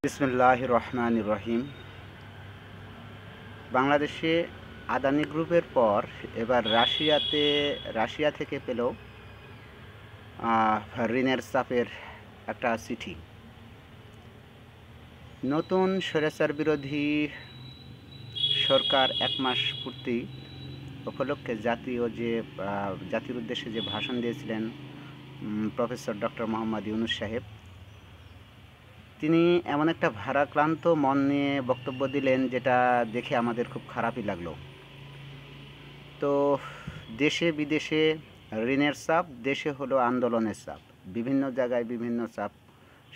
বিসমিল্লাহির রহমানির রহিম। বাংলাদেশে আদানি গ্রুপের পর এবার রাশিয়া থেকে পেল ঋণের চাপের একটা চিঠি। নতুন স্বৈরাচার বিরোধী সরকার 1 মাস পূর্তি উপলক্ষে জাতির উদ্দেশ্যে যে ভাষণ দিয়েছিলেন প্রফেসর ডক্টর মোহাম্মদ ইউনূস সাহেব, তিনি এমন একটা ভারাক্রান্ত মন নিয়ে বক্তব্য দিলেন যেটা দেখে আমাদের খুব খারাপই লাগলো। তো দেশে বিদেশে ঋণের চাপ, দেশে হলো আন্দোলনের চাপ, বিভিন্ন জায়গায় বিভিন্ন চাপ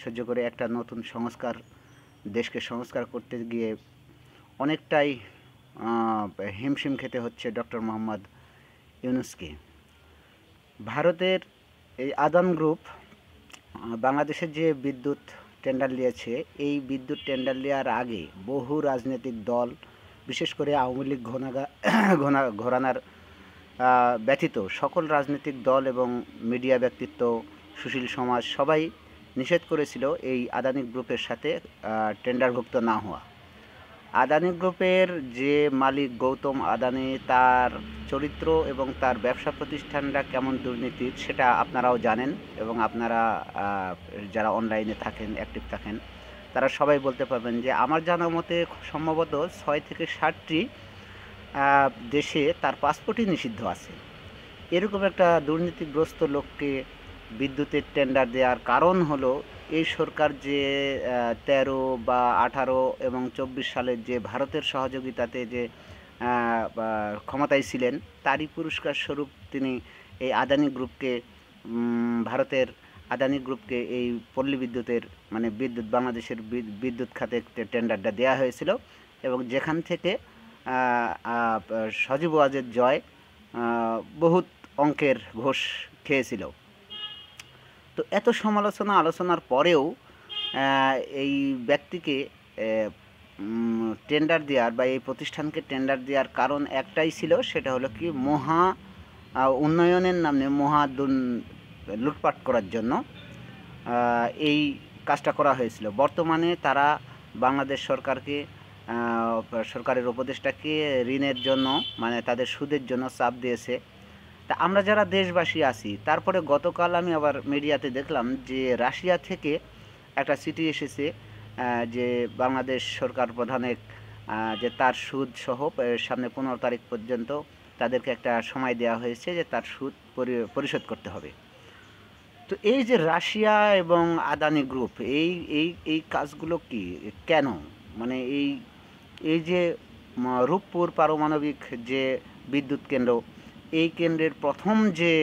সহ্য করে একটা নতুন দেশকে সংস্কার করতে গিয়ে অনেকটাই হিমশিম খেতে হচ্ছে ডক্টর মোহাম্মদ ইউনূসকে। ভারতের এই আদান গ্রুপ বাংলাদেশের যে বিদ্যুৎ টেন্ডার নিয়েছে, এই বিদ্যুৎ টেন্ডার নেওয়ার আগে বহু রাজনৈতিক দল, বিশেষ করে আওয়ামী লীগ ঘরানার ব্যতীত সকল রাজনৈতিক দল এবং মিডিয়া ব্যক্তিত্ব, সুশীল সমাজ সবাই নিষেধ করেছিল এই আদানি গ্রুপের সাথে টেন্ডারভুক্ত না হওয়া। আদানি গ্রুপের যে মালিক গৌতম আদানি, তার চরিত্র এবং তার ব্যবসা প্রতিষ্ঠানটা কেমন দুর্নীতির সেটা আপনারাও জানেন, এবং আপনারা যারা অনলাইনে থাকেন, অ্যাক্টিভ থাকেন, তারা সবাই বলতে পারবেন যে আমার জানা মতে সম্ভবত 6 থেকে 7টি দেশে তার পাসপোর্টই নিষিদ্ধ আছে। এরকম একটা দুর্নীতিগ্রস্ত লোককে বিদ্যুতের টেন্ডার দেওয়ার কারণ হলো এই সরকার যে 13 বা 18 এবং 24 সালের যে ভারতের সহযোগিতাতে যে ক্ষমতায় ছিলেন, তারই পুরস্কার স্বরূপ তিনি এই আদানি গ্রুপকে, ভারতের আদানি গ্রুপকে এই পল্লী বিদ্যুতের মানে বাংলাদেশের বিদ্যুৎ খাতে টেন্ডারটা দেওয়া হয়েছিল, এবং যেখান থেকে সজীব ওয়াজেদ জয় বহুত অঙ্কের ঘোষ খেয়েছিল। তো এত আলোচনার পরেও এই ব্যক্তিকে টেন্ডার দেওয়ার বা এই প্রতিষ্ঠানকে টেন্ডার দেওয়ার কারণ একটাই ছিল, সেটা হলো কি মহা উন্নয়নের নামে লুটপাট করার জন্য এই কাজটা করা হয়েছিল। বর্তমানে তারা বাংলাদেশ সরকারের উপদেষ্টাকে ঋণের জন্য, মানে তাদের সুদের জন্য চাপ দিয়েছে। তা আমরা যারা দেশবাসী আছি, তারপরে গতকাল আমি আবার মিডিয়াতে দেখলাম যে রাশিয়া থেকে একটা চিঠি এসেছে যে বাংলাদেশ সরকার প্রধানের যে তার সুদ সহ সামনে 15 তারিখ পর্যন্ত তাদেরকে একটা সময় দেওয়া হয়েছে যে তার সুদ পরিশোধ করতে হবে। তো এই যে রাশিয়া এবং আদানি গ্রুপ এই কাজগুলো কি কেন, মানে এই যে রূপপুর পারমাণবিক যে বিদ্যুৎ কেন্দ্র, এই কেন্দ্রের প্রথম যে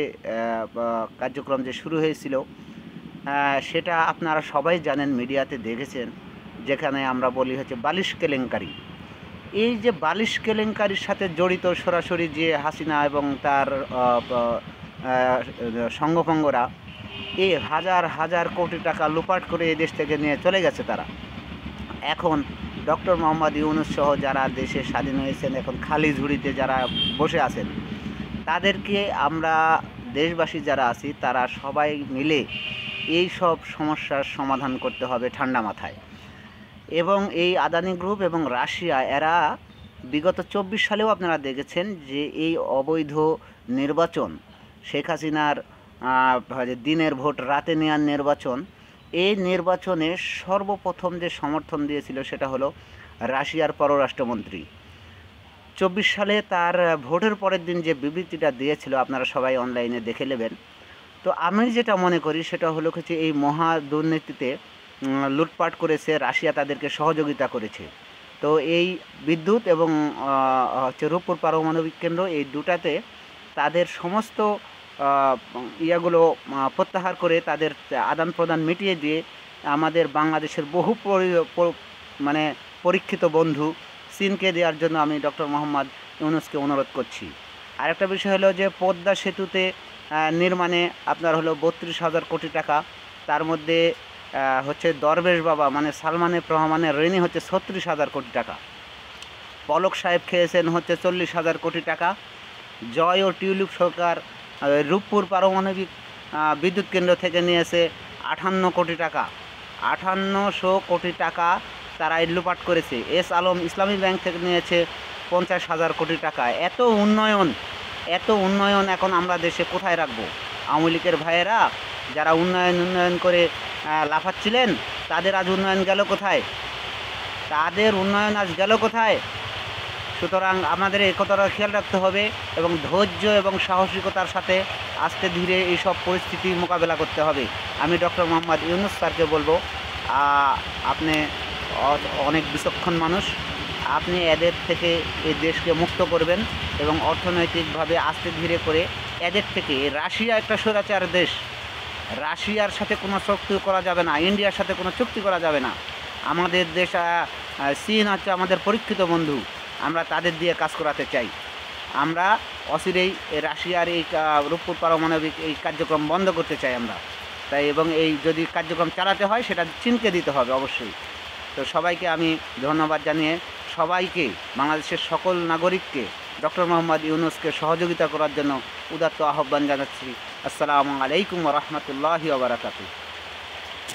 কার্যক্রম যে শুরু হয়েছিল, সেটা আপনারা সবাই জানেন, মিডিয়াতে দেখেছেন, যেখানে আমরা বলি হচ্ছে বালিশ কেলেঙ্কারি। এই যে বালিশ কেলেঙ্কারির সাথে জড়িত সরাসরি যে হাসিনা এবং তার সঙ্গভঙ্গরা এই হাজার হাজার কোটি টাকা লুপাট করে এই দেশ থেকে নিয়ে চলে গেছে তারা। এখন ডক্টর মোহাম্মদ ইউনূস সহ যারা দেশে স্বাধীন হয়েছেন, এখন খালি ঝুড়িতে যারা বসে আছেন, তাদেরকে আমরা দেশবাসী যারা আছি তারা সবাই মিলে এই সব সমস্যার সমাধান করতে হবে ঠান্ডা মাথায়। এবং এই আদানি গ্রুপ এবং রাশিয়া, এরা বিগত 24 সালেও আপনারা দেখেছেন যে এই অবৈধ নির্বাচন, শেখ হাসিনার দিনের ভোট রাতে নেওয়ার নির্বাচন, এই নির্বাচনে সর্বপ্রথম যে সমর্থন দিয়েছিল সেটা হলো রাশিয়ার পররাষ্ট্রমন্ত্রী। 24 সালে তার ভোটের পরের দিন যে বিবৃতিটা দিয়েছিল আপনারা সবাই অনলাইনে দেখে নেবেন। তো আমি যেটা মনে করি সেটা হলো হচ্ছে এই মহা দুর্নীতিতে লুটপাট করেছে রাশিয়া, তাদেরকে সহযোগিতা করেছে। তো এই বিদ্যুৎ এবং হচ্ছে রূপপুর পারমাণবিক কেন্দ্র, এই দুটাতে তাদের সমস্ত ইয়াগুলো প্রত্যাহার করে তাদের আদান প্রদান মিটিয়ে দিয়ে আমাদের বাংলাদেশের বহু মানে পরীক্ষিত বন্ধু চীনকে দেওয়ার জন্য আমি ডক্টর মোহাম্মদ ইউনূসকে অনুরোধ করছি। আরেকটা বিষয় হলো যে পদ্মা সেতুতে নির্মাণে আপনার হলো 32,000 কোটি টাকা, তার মধ্যে হচ্ছে দরবেশ বাবা মানে সালমানের রহমানের ঋণই হচ্ছে 36,000 কোটি টাকা। পলক সাহেব খেয়েছেন হচ্ছে 40,000 কোটি টাকা। জয় ও টিউলিপ সরকার রূপপুর পারমাণবিক বিদ্যুৎ কেন্দ্র থেকে নিয়েছে 58 কোটি টাকা। 5800 কোটি টাকা তারা লুপাট করেছে। এস আলম ইসলামী ব্যাংক থেকে নিয়েছে 50,000 কোটি টাকা। এত উন্নয়ন এখন আমরা দেশে কোথায় রাখবো? আওয়ামী লীগের ভাইয়েরা যারা উন্নয়ন করে লাফাচ্ছিলেন, তাদের আজ উন্নয়ন গেল কোথায়? সুতরাং আমাদের এই কথাটা খেয়াল রাখতে হবে এবং ধৈর্য এবং সাহসিকতার সাথে আস্তে ধীরে এইসব পরিস্থিতি মোকাবেলা করতে হবে। আমি ডক্টর মোহাম্মদ ইউনূস স্যারকে বলবো, আপনি অনেক বিচক্ষণ মানুষ, আপনি এদের থেকে এই দেশকে মুক্ত করবেন এবং অর্থনৈতিকভাবে আস্তে ধীরে করে এদের থেকে, রাশিয়া একটা স্বৈরাচার দেশ, রাশিয়ার সাথে কোনো চুক্তি করা যাবে না, ইন্ডিয়ার সাথে কোনো চুক্তি করা যাবে না। আমাদের দেশ চীন হচ্ছে আমাদের পরীক্ষিত বন্ধু, আমরা তাদের দিয়ে কাজ করাতে চাই। আমরা অচিরেই রাশিয়ার এই রূপপুর পারমাণবিক এই কার্যক্রম বন্ধ করতে চাই আমরা, তাই এবং এই যদি কার্যক্রম চালাতে হয় সেটা চীনকে দিতে হবে অবশ্যই। তো সবাইকে আমি ধন্যবাদ জানিয়ে সবাইকে, বাংলাদেশের সকল নাগরিককে ডক্টর মোহাম্মদ ইউনূসকে সহযোগিতা করার জন্য উদাত্ত আহ্বান জানাচ্ছি। আসসালামু আলাইকুম ওয়া রাহমাতুল্লাহি ওয়া বারাকাতুহু।